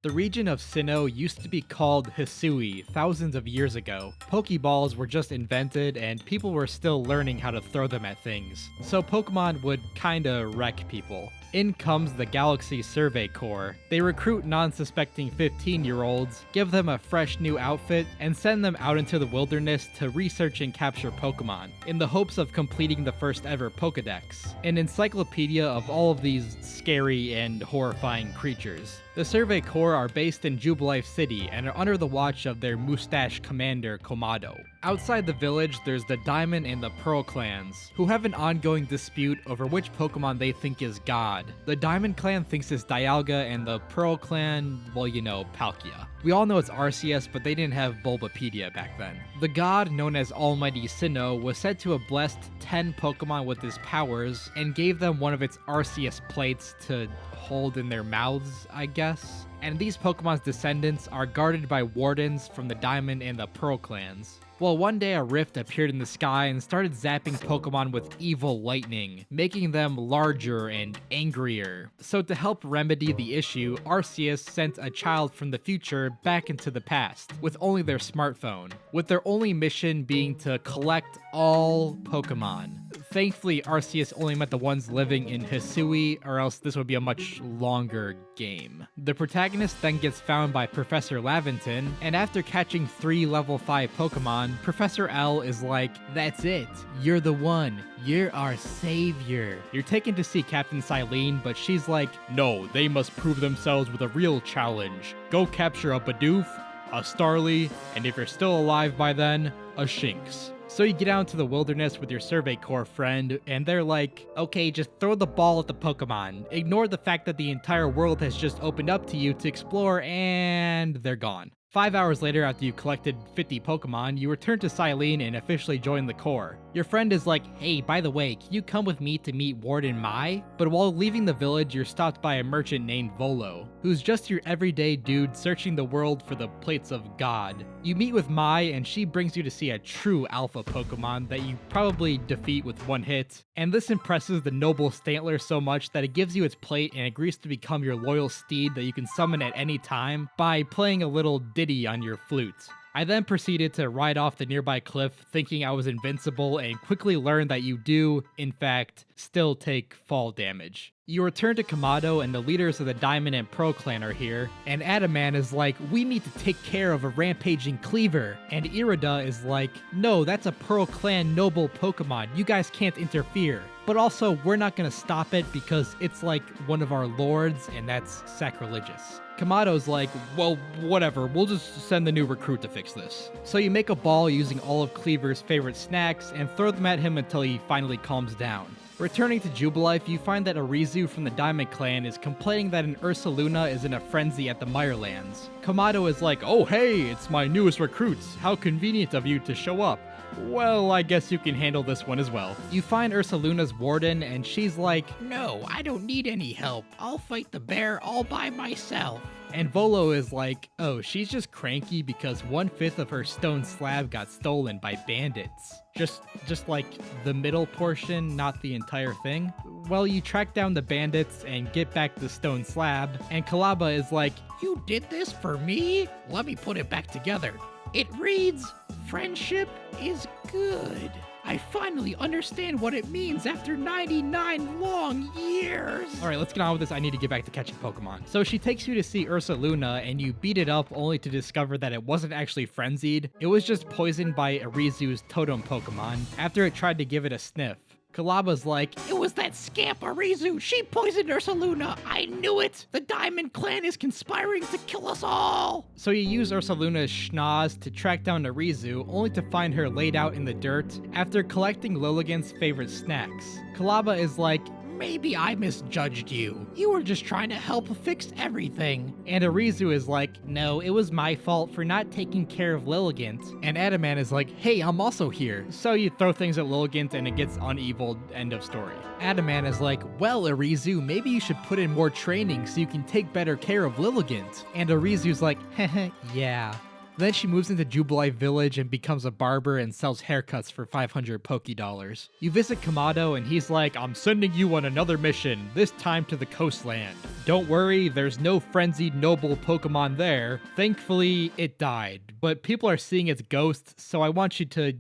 The region of Sinnoh used to be called Hisui thousands of years ago. Pokeballs were just invented and people were still learning how to throw them at things, so Pokemon would kinda wreck people. In comes the Galaxy Survey Corps. They recruit non-suspecting 15-year-olds, give them a fresh new outfit, and send them out into the wilderness to research and capture Pokemon, in the hopes of completing the first ever Pokedex, an encyclopedia of all of these scary and horrifying creatures. The Survey Corps are based in Jubilife City and are under the watch of their mustache commander, Komado. Outside the village, there's the Diamond and the Pearl clans, who have an ongoing dispute over which Pokemon they think is God. The Diamond clan thinks it's Dialga, and the Pearl clan, well, you know, Palkia. We all know it's Arceus, but they didn't have Bulbapedia back then. The god, known as Almighty Sinnoh, was said to have blessed 10 Pokemon with his powers, and gave them one of its Arceus plates to hold in their mouths, I guess. And these Pokemon's descendants are guarded by wardens from the Diamond and the Pearl clans. Well, one day a rift appeared in the sky and started zapping Pokemon with evil lightning, making them larger and angrier. So to help remedy the issue, Arceus sent a child from the future back into the past, with only their smartphone, with their only mission being to collect all Pokemon. Thankfully, Arceus only met the ones living in Hisui, or else this would be a much longer game. The protagonist then gets found by Professor Laventon, and after catching 3 level 5 Pokemon, Professor L is like, "That's it, you're the one, you're our savior." You're taken to see Captain Silene, but she's like, "No, they must prove themselves with a real challenge. Go capture a Bidoof, a Starly, and if you're still alive by then, a Shinx." So you get out into the wilderness with your Survey Corps friend, and they're like, "Okay, just throw the ball at the Pokemon. Ignore the fact that the entire world has just opened up to you to explore," and they're gone. 5 hours later, after you collected 50 Pokemon, you return to Silene and officially join the Corps. Your friend is like, "Hey, by the way, can you come with me to meet Warden Mai?" But while leaving the village, you're stopped by a merchant named Volo, who's just your everyday dude searching the world for the plates of God. You meet with Mai, and she brings you to see a true alpha Pokemon that you probably defeat with one hit. And this impresses the noble Stantler so much that it gives you its plate and agrees to become your loyal steed that you can summon at any time by playing a little ditty on your flute. I then proceeded to ride off the nearby cliff thinking I was invincible and quickly learned that you do, in fact, still take fall damage. You return to Kamado and the leaders of the Diamond and Pearl clan are here, and Adaman is like, "We need to take care of a rampaging Kleavor," and Irida is like, "No, that's a Pearl clan noble Pokemon, you guys can't interfere. But also, we're not gonna stop it because it's like one of our lords and that's sacrilegious." Kamado's like, "Well, whatever, we'll just send the new recruit to fix this." So you make a ball using all of Kleavor's favorite snacks and throw them at him until he finally calms down. Returning to Jubilife, you find that Arizu from the Diamond Clan is complaining that an Ursaluna is in a frenzy at the Mirelands. Kamado is like, "Oh hey, it's my newest recruits, how convenient of you to show up. Well, I guess you can handle this one as well." You find Ursaluna's warden, and she's like, "No, I don't need any help. I'll fight the bear all by myself." And Volo is like, "Oh, she's just cranky because 1/5 of her stone slab got stolen by bandits. Just like the middle portion, not the entire thing." Well, you track down the bandits and get back the stone slab, and Kalaba is like, "You did this for me? Let me put it back together. It reads, 'Friendship is good.' I finally understand what it means after 99 long years." Alright, let's get on with this. I need to get back to catching Pokemon. So she takes you to see Ursaluna, and you beat it up only to discover that it wasn't actually frenzied. It was just poisoned by Arizu's totem Pokemon after it tried to give it a sniff. Kalaba's like, "It was that scamp Arizu. She poisoned Ursaluna. I knew it. The Diamond Clan is conspiring to kill us all." So you use Ursaluna's schnoz to track down Arizu, only to find her laid out in the dirt after collecting Lilligant's favorite snacks. Kalaba is like, "Maybe I misjudged you. You were just trying to help fix everything." And Arizu is like, "No, it was my fault for not taking care of Lilligant." And Adaman is like, "Hey, I'm also here." So you throw things at Lilligant and it gets uneviled, end of story. Adaman is like, "Well, Arizu, maybe you should put in more training so you can take better care of Lilligant." And Arizu's like, "Heh, yeah. Then she moves into Jubilife Village and becomes a barber and sells haircuts for 500 Poké Dollars. You visit Kamado and he's like, I'm sending you on another mission, this time to the coastland. Don't worry, there's no frenzied noble Pokemon there. Thankfully, it died, but people are seeing its ghost, so I want you to,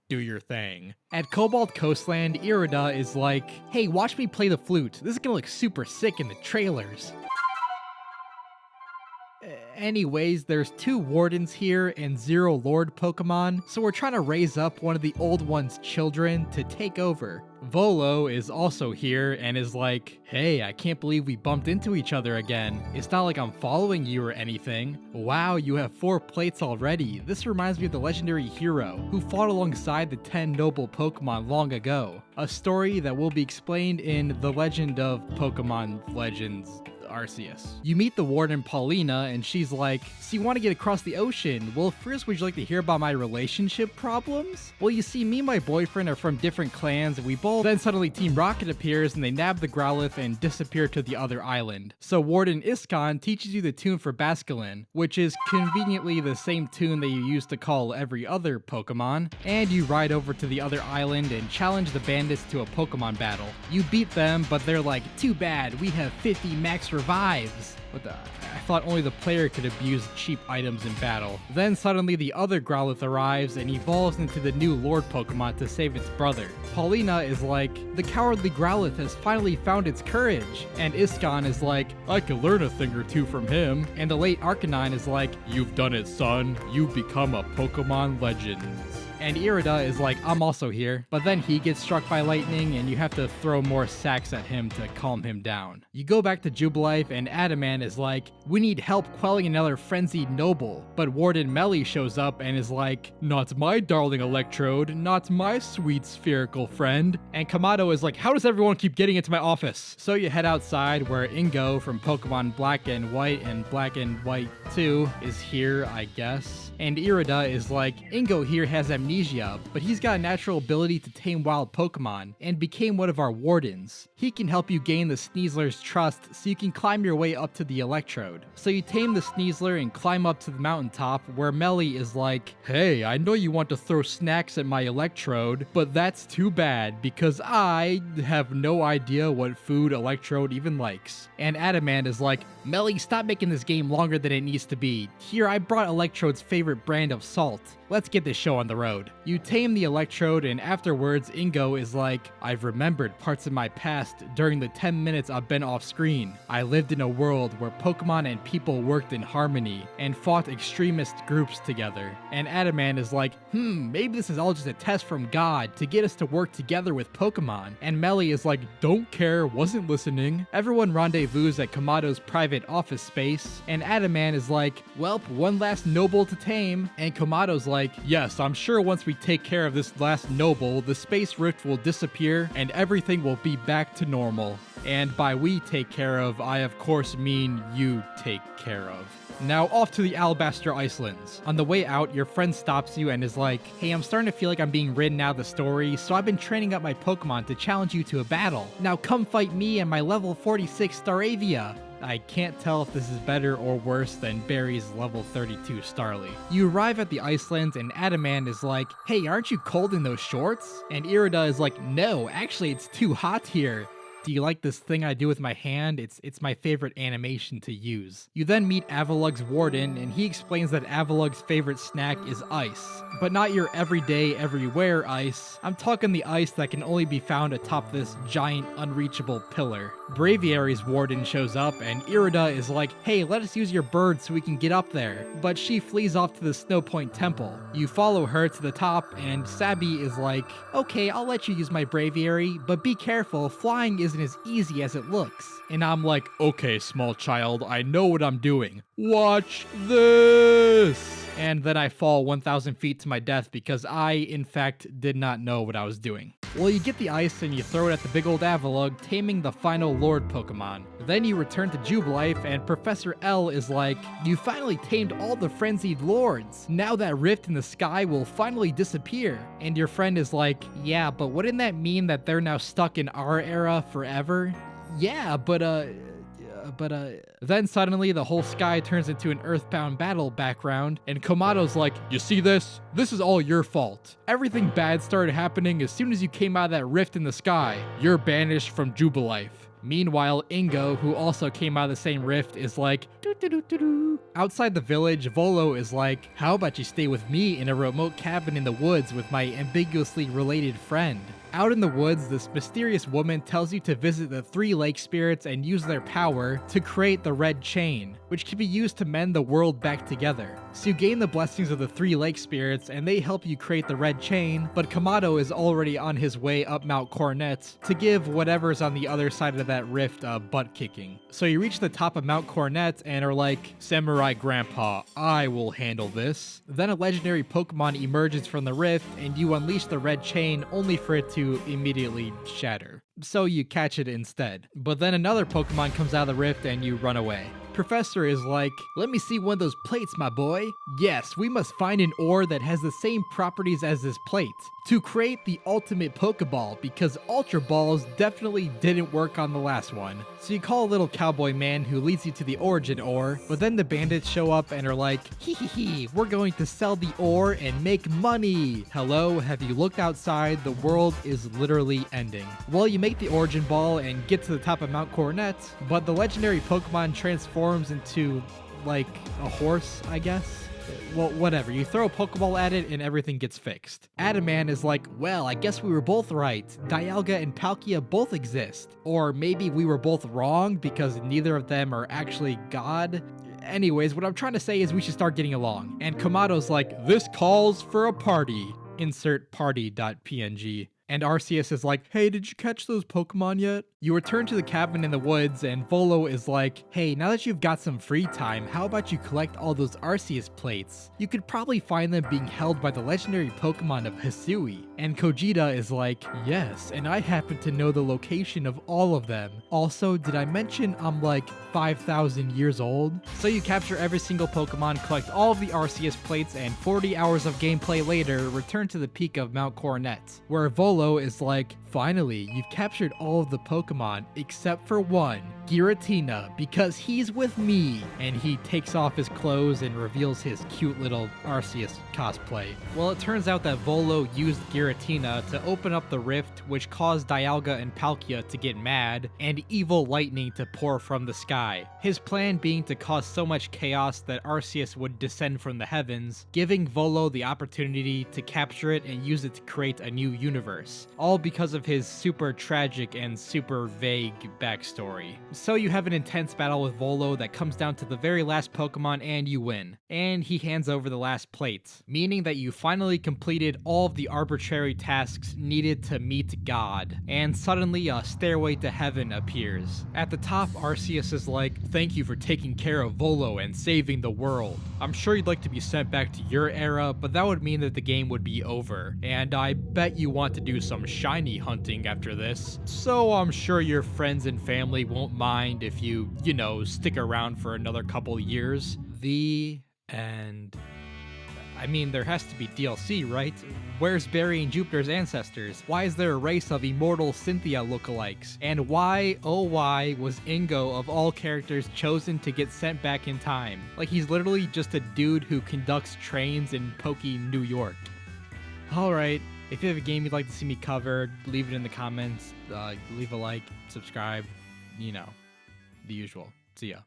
do your thing. At Cobalt Coastland, Irida is like, hey, watch me play the flute. This is gonna look super sick in the trailers. Anyways, there's 2 Wardens here and 0 Lord Pokemon, so we're trying to raise up one of the old one's children to take over. Volo is also here and is like, hey, I can't believe we bumped into each other again. It's not like I'm following you or anything. Wow, you have 4 plates already. This reminds me of the legendary hero who fought alongside the 10 noble Pokemon long ago. A story that will be explained in The Legend of Pokemon Legends Arceus. You meet the warden Paulina and she's like, so you want to get across the ocean? Well, first would you like to hear about my relationship problems? Well, you see, me and my boyfriend are from different clans and we both. Then suddenly Team Rocket appears and they nab the Growlithe and disappear to the other island. So Warden Iskon teaches you the tune for Basculin, which is conveniently the same tune that you used to call every other Pokemon, and you ride over to the other island and challenge the bandits to a Pokemon battle. You beat them, but they're like, too bad, we have 50 max revives. What the? I thought only the player could abuse cheap items in battle. Then suddenly the other Growlithe arrives and evolves into the new Lord Pokemon to save its brother. Paulina is like, the cowardly Growlithe has finally found its courage. And Iskon is like, I could learn a thing or two from him. And the late Arcanine is like, you've done it, son. You've become a Pokemon legend. And Irida is like, I'm also here. But then he gets struck by lightning and you have to throw more sacks at him to calm him down. You go back to Jubilife and Adamant is like, we need help quelling another frenzied noble. But Warden Melly shows up and is like, not my darling Electrode, not my sweet spherical friend. And Kamado is like, how does everyone keep getting into my office? So you head outside where Ingo from Pokemon Black and Black and White 2 is here, I guess. And Irida is like, Ingo here has amnesia, but he's got a natural ability to tame wild Pokemon, and became one of our wardens. He can help you gain the Sneasler's trust so you can climb your way up to the Electrode. So you tame the Sneasler and climb up to the mountaintop where Melly is like, hey, I know you want to throw snacks at my Electrode, but that's too bad because I have no idea what food Electrode even likes. And Adamant is like, Melly, stop making this game longer than it needs to be. Here, I brought Electrode's favorite brand of salt. Let's get this show on the road. You tame the Electrode and afterwards Ingo is like, I've remembered parts of my past during the 10 minutes I've been off screen. I lived in a world where Pokemon and people worked in harmony and fought extremist groups together. And Adamant is like, maybe this is all just a test from God to get us to work together with Pokemon. And Melly is like, don't care, wasn't listening. Everyone rendezvous at Kamado's private office space, and Adamant is like, welp, one last noble to tame. And Kamado's like, yes, I'm sure once we take care of this last noble, the space rift will disappear and everything will be back to normal. And by we take care of, I of course mean you take care of. Now off to the Alabaster Icelands. On the way out, your friend stops you and is like, hey, I'm starting to feel like I'm being ridden out of the story, so I've been training up my Pokemon to challenge you to a battle. Now come fight me and my level 46 Staravia. I can't tell if this is better or worse than Barry's level 32 Starly. You arrive at the Icelands and Adamant is like, hey, aren't you cold in those shorts? And Irida is like, no, actually it's too hot here. Do you like this thing I do with my hand? It's my favorite animation to use. You then meet Avalugg's warden, and he explains that Avalugg's favorite snack is ice. But not your everyday, everywhere ice. I'm talking the ice that can only be found atop this giant, unreachable pillar. Braviary's warden shows up, and Irida is like, hey, let us use your bird so we can get up there. But she flees off to the Snow Point Temple. You follow her to the top, and Sabby is like, okay, I'll let you use my Braviary, but be careful, flying isn't as easy as it looks. And I'm like, okay, small child, I know what I'm doing. Watch this! And then I fall 1,000 feet to my death because I, in fact, did not know what I was doing. Well, you get the ice and you throw it at the big old Avalugg, taming the final Lord Pokemon. Then you return to Jubilife and Professor L is like, you finally tamed all the frenzied lords. Now that rift in the sky will finally disappear. And your friend is like, yeah, but wouldn't that mean that they're now stuck in our era forever? Yeah, but Then suddenly the whole sky turns into an Earthbound battle background, and Komado's like, you see this? This is all your fault. Everything bad started happening as soon as you came out of that rift in the sky. You're banished from Jubilife. Meanwhile, Ingo, who also came out of the same rift, is like, doo-doo-doo-doo-doo. Outside the village, Volo is like, how about you stay with me in a remote cabin in the woods with my ambiguously related friend? Out in the woods, this mysterious woman tells you to visit the 3 lake spirits and use their power to create the red chain, which can be used to mend the world back together. So you gain the blessings of the 3 lake spirits and they help you create the red chain, but Kamado is already on his way up Mount Coronet to give whatever's on the other side of that rift a butt kicking. So you reach the top of Mount Coronet and are like, Samurai Grandpa, I will handle this. Then a legendary Pokemon emerges from the rift and you unleash the red chain only for it to immediately shatter. So you catch it instead. But then another Pokemon comes out of the rift and you run away. Professor is like, let me see one of those plates, my boy. Yes, we must find an ore that has the same properties as this plate to create the ultimate Pokeball, because Ultra Balls definitely didn't work on the last one. So you call a little cowboy man who leads you to the origin ore, but then the bandits show up and are like, hee, we're going to sell the ore and make money. Hello, have you looked outside? The world is literally ending. Well, you make the origin ball and get to the top of Mount Coronet, but the legendary Pokemon transforms into like a horse, I guess. Well, whatever. You throw a Pokeball at it and everything gets fixed. Adaman is like, well, I guess we were both right. Dialga and Palkia both exist. Or maybe we were both wrong because neither of them are actually God. Anyways, what I'm trying to say is we should start getting along. And Kamado's like, this calls for a party. Insert party.png. And Arceus is like, hey, did you catch those Pokemon yet? You return to the cabin in the woods, and Volo is like, hey, now that you've got some free time, how about you collect all those Arceus plates? You could probably find them being held by the legendary Pokemon of Hisui. And Kojita is like, yes, and I happen to know the location of all of them. Also, did I mention I'm like 5,000 years old? So you capture every single Pokemon, collect all of the Arceus plates, and 40 hours of gameplay later, return to the peak of Mount Coronet, where Volo is like, finally, you've captured all of the Pokemon except for one, Giratina, because he's with me. And he takes off his clothes and reveals his cute little Arceus cosplay. Well, it turns out that Volo used Giratina to open up the rift, which caused Dialga and Palkia to get mad, and evil lightning to pour from the sky. His plan being to cause so much chaos that Arceus would descend from the heavens, giving Volo the opportunity to capture it and use it to create a new universe. All because of his super tragic and super vague backstory. So you have an intense battle with Volo that comes down to the very last Pokemon and you win. And he hands over the last plate, meaning that you finally completed all of the arbitrary tasks needed to meet God. And suddenly a stairway to heaven appears. At the top, Arceus is like, thank you for taking care of Volo and saving the world. I'm sure you'd like to be sent back to your era, but that would mean that the game would be over. And I bet you want to do some shiny hunting after this. So I'm sure your friends and family won't mind if you stick around for another couple years. The end. I mean, there has to be DLC, right? Where's Barry and Jupiter's ancestors? Why is there a race of immortal Cynthia lookalikes? And why, oh why, was Ingo of all characters chosen to get sent back in time? Like, he's literally just a dude who conducts trains in Pokey, New York. Alright, if you have a game you'd like to see me cover, leave it in the comments, leave a like, subscribe, the usual. See ya.